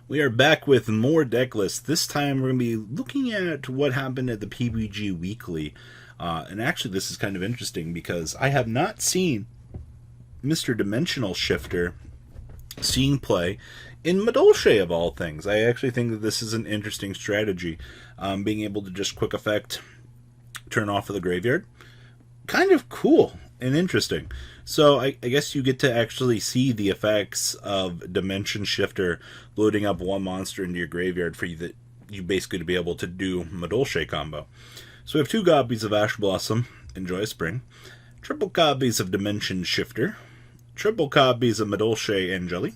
We are back with more deck lists. This time we're going to be looking at what happened at the PBG Weekly. And actually this is kind of interesting because I have not seen Mr. Dimensional Shifter seeing play in Madolche of all things. I actually think that this is an interesting strategy. Being able to just quick effect, turn off of the graveyard. Kind of cool and interesting. So I guess you get to actually see the effects of Dimension Shifter loading up one monster into your graveyard for you that you basically to be able to do Madolche combo. So we have 2 copies of Ash Blossom, Enjoy Spring, triple copies of Dimension Shifter, triple copies of Madolche Angeli,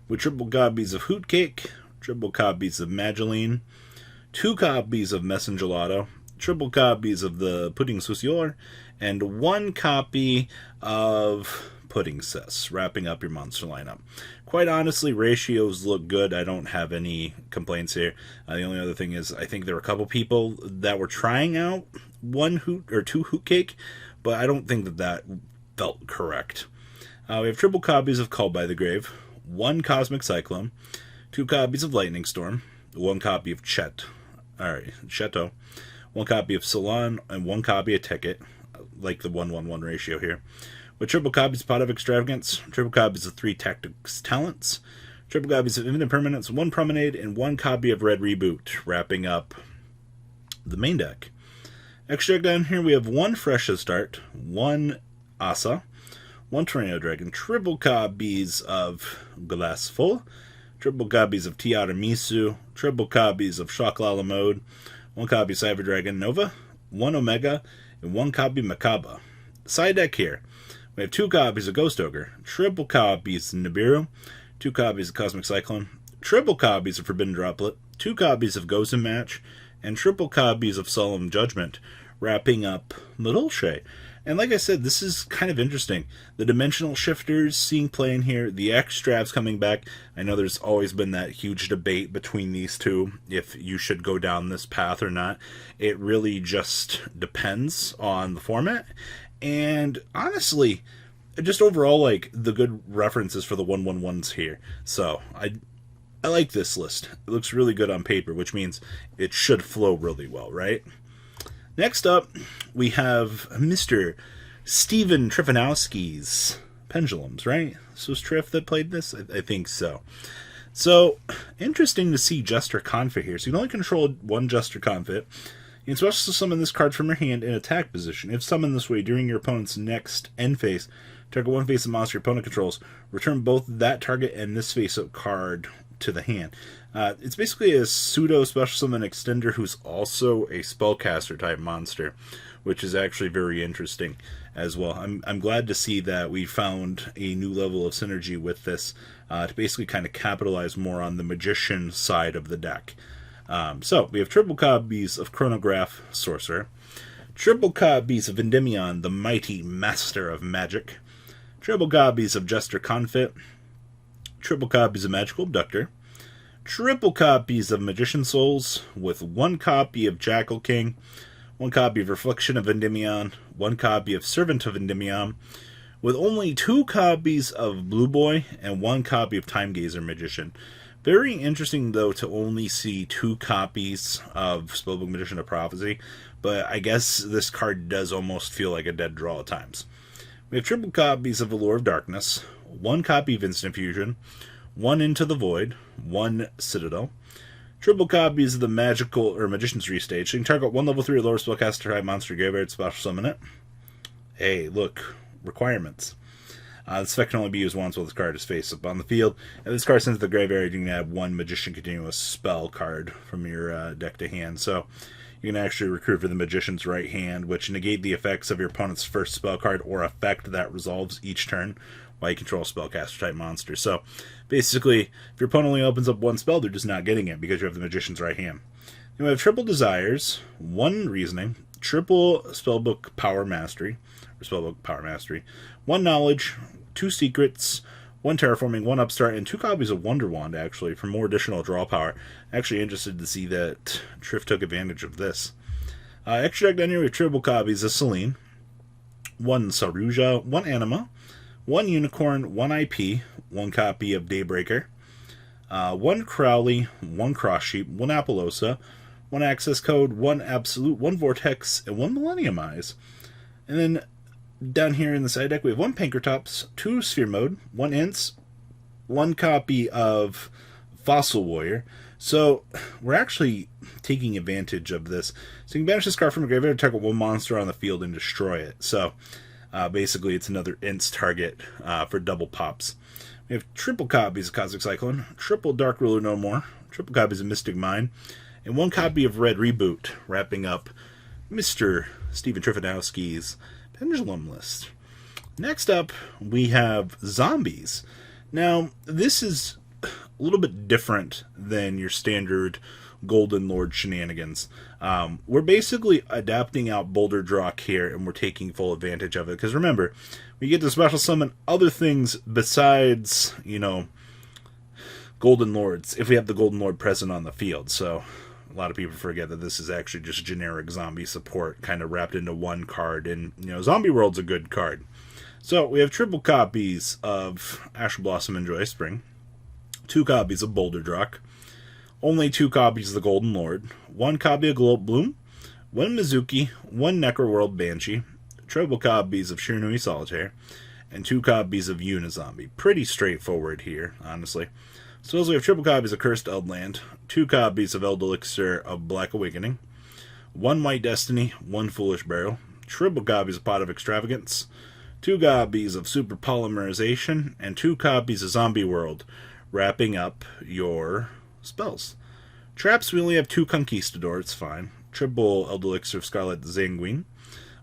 with triple copies of Hoot Cake, triple copies of Mageline, 2 copies of Messengelato, triple copies of the Pudding Soucior, and 1 copy of Pudding Cess, wrapping up your monster lineup. Quite honestly, ratios look good. I don't have any complaints here. The only other thing is I think there were a couple people that were trying out 1 Hoot or 2 Hoot Cake, but I don't think that felt correct. We have triple copies of Called by the Grave, 1 Cosmic Cyclone, 2 copies of Lightning Storm, 1 copy of Cheto, 1 copy of Salon, and 1 copy of Ticket, like the 1-1-1 ratio here. With triple copies of Pot of Extravagance, triple copies of 3 Tactics Talents, triple copies of Infinite Permanence, 1 Promenade, and 1 copy of Red Reboot, wrapping up the main deck. Extra deck down here, we have 1 Fresh Start, 1 Asa, 1 Tornado Dragon, triple copies of Glass Full, triple copies of Tiaramisu, triple copies of Shock Lala Mode, 1 copy of Cyber Dragon Nova, 1 Omega, and 1 copy Makaba. Side deck here, we have 2 copies of Ghost Ogre, triple copies of Nibiru, 2 copies of Cosmic Cyclone, triple copies of Forbidden Droplet, 2 copies of Ghost and Match, and triple copies of Solemn Judgment, wrapping up Madolche. And like I said, this is kind of interesting. The Dimensional Shifters seeing play in here, the X-Stravs coming back. I know there's always been that huge debate between these two, if you should go down this path or not. It really just depends on the format. And honestly, just overall, like, the good references for the 1-1-1s here. So, I like this list. It looks really good on paper, which means it should flow really well, right? Next up, we have Mr. Steven Trifanowski's Pendulums, right? This was Triff that played this? I think so. So, interesting to see Jester Confit here. So you can only control 1 Jester Confit. You can special summon this card from your hand in attack position. If summoned this way during your opponent's next end phase, target 1 face of monster your opponent controls. Return both that target and this face-up card to the hand. It's basically a pseudo special summon extender who's also a spellcaster type monster, which is actually very interesting as well. I'm glad to see that we found a new level of synergy with this to basically kind of capitalize more on the magician side of the deck. So we have triple copies of Chronograph Sorcerer, triple copies of Endymion, the mighty master of magic, triple copies of Jester Confit, triple copies of Magical Abductor, triple copies of Magician Souls, with 1 copy of Jackal King, 1 copy of Reflection of Endymion, 1 copy of Servant of Endymion, with only 2 copies of Blue Boy and 1 copy of Time Gazer Magician. Very interesting, though, to only see 2 copies of Spellbook Magician of Prophecy, but I guess this card does almost feel like a dead draw at times. We have triple copies of Allure of Darkness, 1 copy of Instant Fusion, 1 Into the Void, 1 Citadel, triple copies of the Magical or Magician's Restage. So you can target 1 level 3 or lower spellcaster type monster graveyard, special summon it. Hey, look, requirements. This effect can only be used once while this card is face up on the field. If this card sent to the graveyard, you can add 1 Magician Continuous spell card from your deck to hand. So you can actually recruit for the Magician's Right Hand, which negate the effects of your opponent's first spell card or effect that resolves each turn while you control spellcaster type monster. So basically, if your opponent only opens up 1 spell, they're just not getting it because you have the Magician's Right Hand. Then we have triple Desires, 1 Reasoning, triple Spellbook Power Mastery, 1 Knowledge, 2 Secrets, 1 Terraforming, 1 Upstart, and 2 copies of Wonder Wand, actually, for more additional draw power. Actually interested to see that Triff took advantage of this. Extra deck down here with triple copies of Selene, 1 Saruja, 1 Anima, 1 Unicorn, 1 IP, 1 copy of Daybreaker, 1 Crowley, 1 Cross Sheep, 1 Appaloosa, 1 Access Code, 1 Absolute, 1 Vortex, and 1 Millennium Eyes. And then down here in the side deck, we have 1 Pankratops, 2 Sphere Mode, 1 Ints, 1 copy of Fossil Warrior. So we're actually taking advantage of this. So you can banish this card from a graveyard, target 1 monster on the field, and destroy it. So basically it's another Ints target for double pops. We have triple copies of Cosmic Cyclone, triple Dark Ruler No More, triple copies of Mystic Mine, and 1 copy of Red Reboot, wrapping up Mr. Steven Trifonowski's Pendulum list. Next up, we have Zombies. Now, this is a little bit different than your standard Golden Lord shenanigans. We're basically adapting out Boulder Drock here, and we're taking full advantage of it. Because remember, we get to special summon other things besides, Golden Lords, if we have the Golden Lord present on the field. So a lot of people forget that this is actually just generic zombie support kind of wrapped into one card. And, Zombie World's a good card. So we have triple copies of Astral Blossom and Joy Spring, 2 copies of Boulder Drock, only 2 copies of the Golden Lord, 1 copy of Globe Bloom, 1 Mizuki, 1 Necroworld Banshee, triple copies of Shiranui Solitaire, and 2 copies of Unizombie. Pretty straightforward here, honestly. So we have triple copies of Cursed Eldland, 2 copies of Eld Elixir of Black Awakening, 1 White Destiny, 1 Foolish Burial, triple copies of Pot of Extravagance, 2 copies of Super Polymerization, and 2 copies of Zombie World, wrapping up your spells. Traps, we only have 2 Conquistador, it's fine. Triple Eld Elixir of Scarlet Zanguin,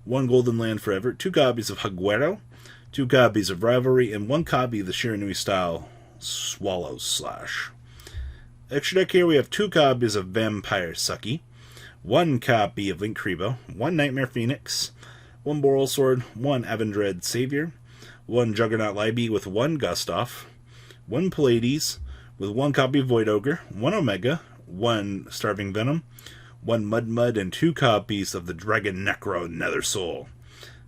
1 Golden Land Forever, 2 copies of Haguero, 2 copies of Rivalry, and 1 copy of the Shiranui style Swallow Slash. Extra deck here, we have 2 copies of Vampire Sucky, 1 copy of Link Kribo, 1 Nightmare Phoenix, 1 Boral Sword, 1 Avendred Savior, 1 Juggernaut Libby with 1 Gustav, 1 Pallades with 1 copy of Void Ogre, 1 Omega, 1 Starving Venom, 1 Mud, and 2 copies of the Dragon Necro Nether Soul.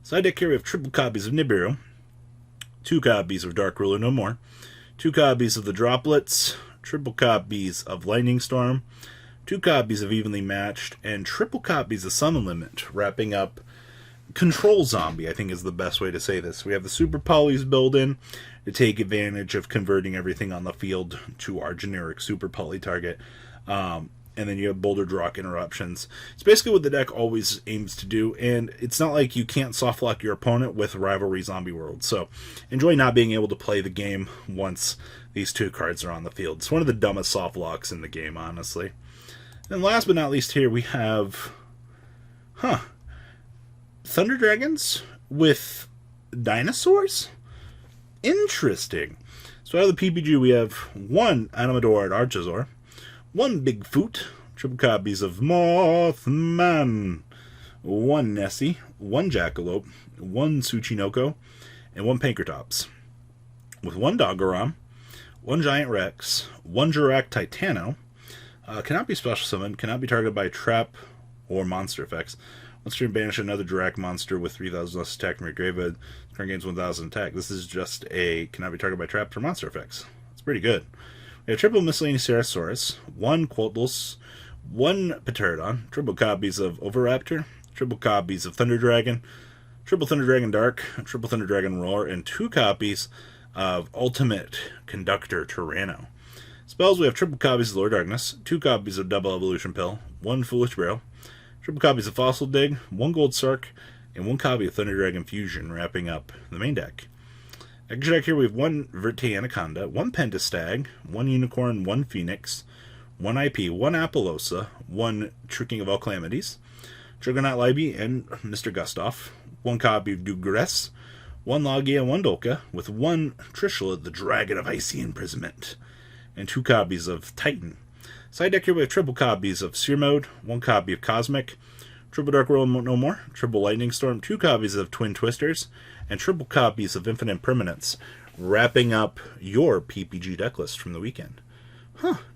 Side deck here, we have triple copies of Nibiru, 2 copies of Dark Ruler No More, 2 copies of the Droplets, triple copies of Lightning Storm, 2 copies of Evenly Matched, and triple copies of Summon Limit, wrapping up Control Zombie, I think is the best way to say this. We have the Super Polys built in to take advantage of converting everything on the field to our generic Super Poly target. And then you have Boulder Drock interruptions. It's basically what the deck always aims to do, and it's not like you can't softlock your opponent with Rivalry Zombie World. So enjoy not being able to play the game once these 2 cards are on the field. It's one of the dumbest softlocks in the game, honestly. And last but not least here, we have Thunder Dragons with Dinosaurs? Interesting. So out of the PPG, we have 1 Animador at Archosaur, 1 Bigfoot, triple copies of Mothman, 1 Nessie, 1 Jackalope, 1 Tsuchinoko, and 1 Pankratops. With 1 Doggoram, 1 Giant Rex, 1 Jurak Titano, cannot be special summoned, cannot be targeted by trap or monster effects. Once you banish another Jurak monster with 3,000 less attack from your graveyard, current gains 1,000 attack. This is just a cannot be targeted by trap or monster effects. It's pretty good. We have triple Miscellaneous Ceratosaurus, 1 Quottles, 1 Pterodon, triple copies of Oviraptor, triple copies of Thunder Dragon, triple Thunder Dragon Dark, triple Thunder Dragon Roar, and 2 copies of Ultimate Conductor Tyranno. Spells, we have triple copies of Lord Darkness, 2 copies of Double Evolution Pill, 1 Foolish Barrel, triple copies of Fossil Dig, 1 Gold Sark, and 1 copy of Thunder Dragon Fusion, wrapping up the main deck. Extra deck here, we have 1 Verte Anaconda, 1 Pentastag, 1 Unicorn, 1 Phoenix, 1 IP, 1 Appaloosa, 1 Tricking of All Calamities, Juggernaut Libby, and Mr. Gustav, 1 copy of Dugress, 1 Logia, 1 Dolka, with 1 Trishula, the Dragon of Icy Imprisonment, and 2 copies of Titan. Side deck here, we have triple copies of Seer Mode, 1 copy of Cosmic, triple Dark World No More, triple Lightning Storm, 2 copies of Twin Twisters, and triple copies of Infinite Permanence, wrapping up your PPG deck list from the weekend.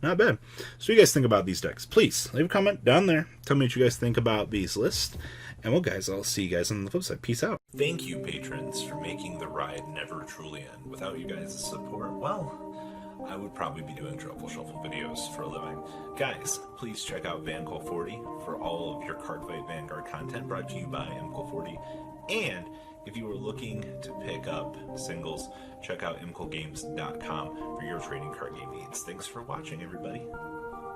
Not bad. So what do you guys think about these decks? Please, leave a comment down there. Tell me what you guys think about these lists. And well, guys, I'll see you guys on the flip side. Peace out. Thank you, patrons, for making the ride never truly end. Without you guys' support, well, I would probably be doing Truffle Shuffle videos for a living. Guys, please check out VanCall40 for all of your Cardfight Vanguard content brought to you by MCall40. And if you are looking to pick up singles, check out mcallgames.com for your trading card game needs. Thanks for watching, everybody.